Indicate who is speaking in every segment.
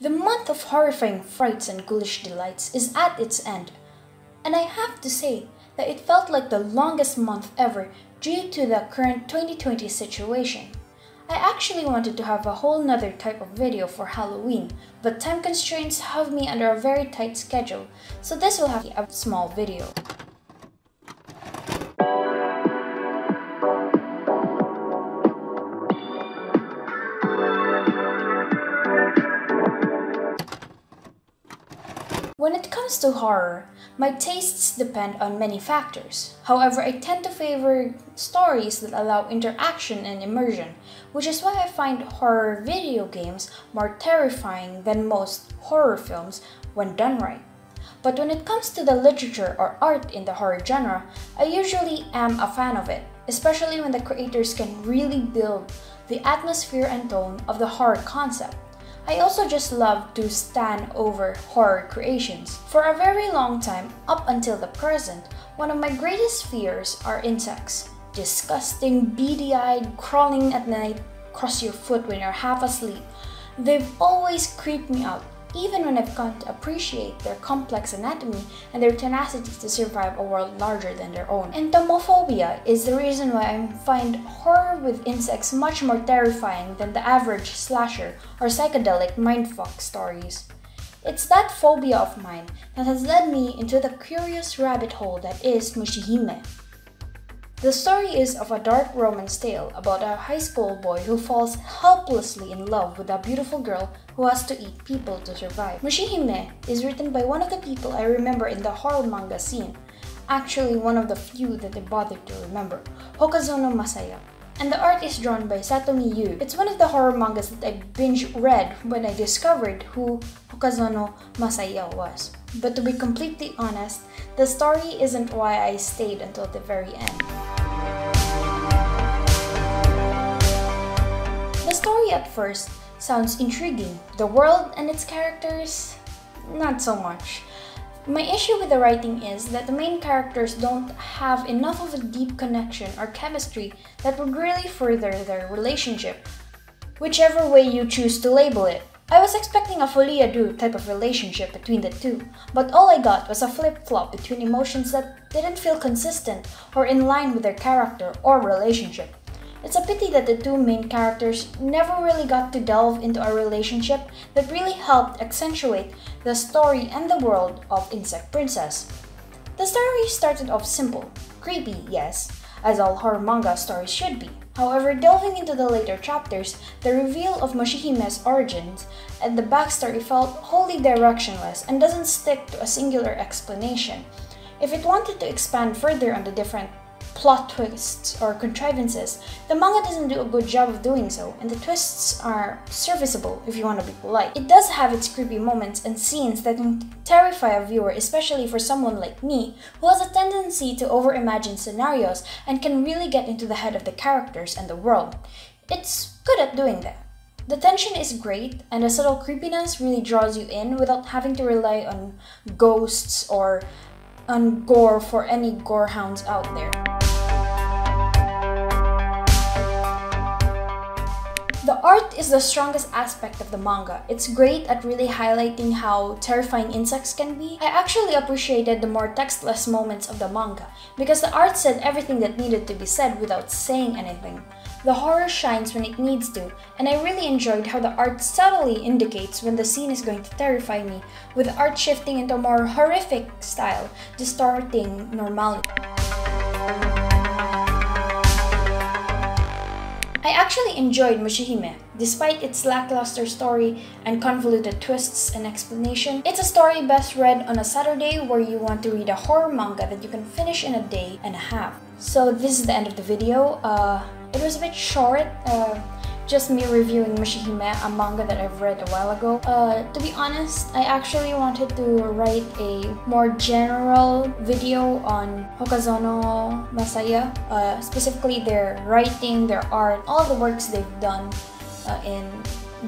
Speaker 1: The month of horrifying frights and ghoulish delights is at its end, and I have to say that it felt like the longest month ever due to the current 2020 situation. I actually wanted to have a whole nother type of video for Halloween, but time constraints have me under a very tight schedule, so this will have a small video. When it comes to horror, my tastes depend on many factors. However, I tend to favor stories that allow interaction and immersion, which is why I find horror video games more terrifying than most horror films when done right. But when it comes to the literature or art in the horror genre, I usually am a fan of it, especially when the creators can really build the atmosphere and tone of the horror concept. I also just love to stan over horror creations. For a very long time, up until the present, one of my greatest fears are insects. Disgusting, beady-eyed, crawling at night across your foot when you're half asleep. They've always creeped me out, even when I've come to appreciate their complex anatomy and their tenacity to survive a world larger than their own. Entomophobia is the reason why I find horror with insects much more terrifying than the average slasher or psychedelic mindfuck stories. It's that phobia of mine that has led me into the curious rabbit hole that is Mushihime. The story is of a dark romance tale about a high school boy who falls helplessly in love with a beautiful girl who has to eat people to survive. Mushihime is written by one of the people I remember in the horror manga scene, actually one of the few that I bothered to remember, Hokazono Masaya. And the art is drawn by Satomi Yu. It's one of the horror mangas that I binge read when I discovered who Hokazono Masaya was. But to be completely honest, the story isn't why I stayed until the very end. The story at first sounds intriguing. The world and its characters, not so much. My issue with the writing is that the main characters don't have enough of a deep connection or chemistry that would really further their relationship, whichever way you choose to label it. I was expecting a folie-à-deux type of relationship between the two, but all I got was a flip-flop between emotions that didn't feel consistent or in line with their character or relationship. It's a pity that the two main characters never really got to delve into a relationship that really helped accentuate the story and the world of Insect Princess. The story started off simple, creepy, yes, as all horror manga stories should be. However, delving into the later chapters, the reveal of Mushihime's origins and the backstory felt wholly directionless and doesn't stick to a singular explanation. If it wanted to expand further on the different plot twists or contrivances, the manga doesn't do a good job of doing so, and the twists are serviceable if you want to be polite. It does have its creepy moments and scenes that can terrify a viewer, especially for someone like me who has a tendency to overimagine scenarios and can really get into the head of the characters and the world. It's good at doing that. The tension is great, and the subtle creepiness really draws you in without having to rely on ghosts or on gore for any gorehounds out there. The art is the strongest aspect of the manga. It's great at really highlighting how terrifying insects can be. I actually appreciated the more textless moments of the manga because the art said everything that needed to be said without saying anything. The horror shines when it needs to, and I really enjoyed how the art subtly indicates when the scene is going to terrify me, with the art shifting into a more horrific style, distorting normality. I actually enjoyed Mushihime. Despite its lackluster story and convoluted twists and explanation, it's a story best read on a Saturday where you want to read a horror manga that you can finish in a day and a half. So this is the end of the video. It was a bit short, just me reviewing Mushihime, a manga that I've read a while ago. To be honest, I actually wanted to write a more general video on Hokazono Masaya, specifically their writing, their art, all the works they've done in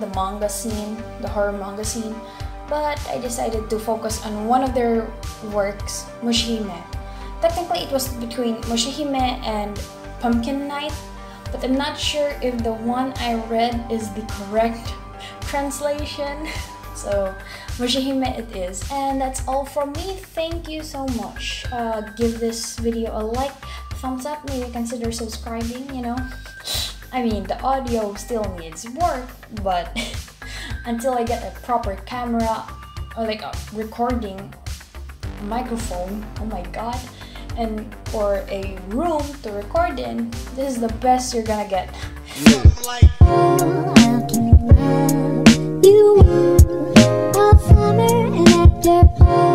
Speaker 1: the manga scene, the horror manga scene. But I decided to focus on one of their works, Mushihime. Technically, it was between Mushihime and Pumpkin Night, but I'm not sure if the one I read is the correct translation. So Mushihime it is. And that's all from me. Thank you so much. Give this video a like, thumbs up, maybe consider subscribing, you know. I mean, the audio still needs work, but until I get a proper camera or like a recording microphone, oh my god, and or a room to record in, this is the best you're gonna get.
Speaker 2: You are a summer and after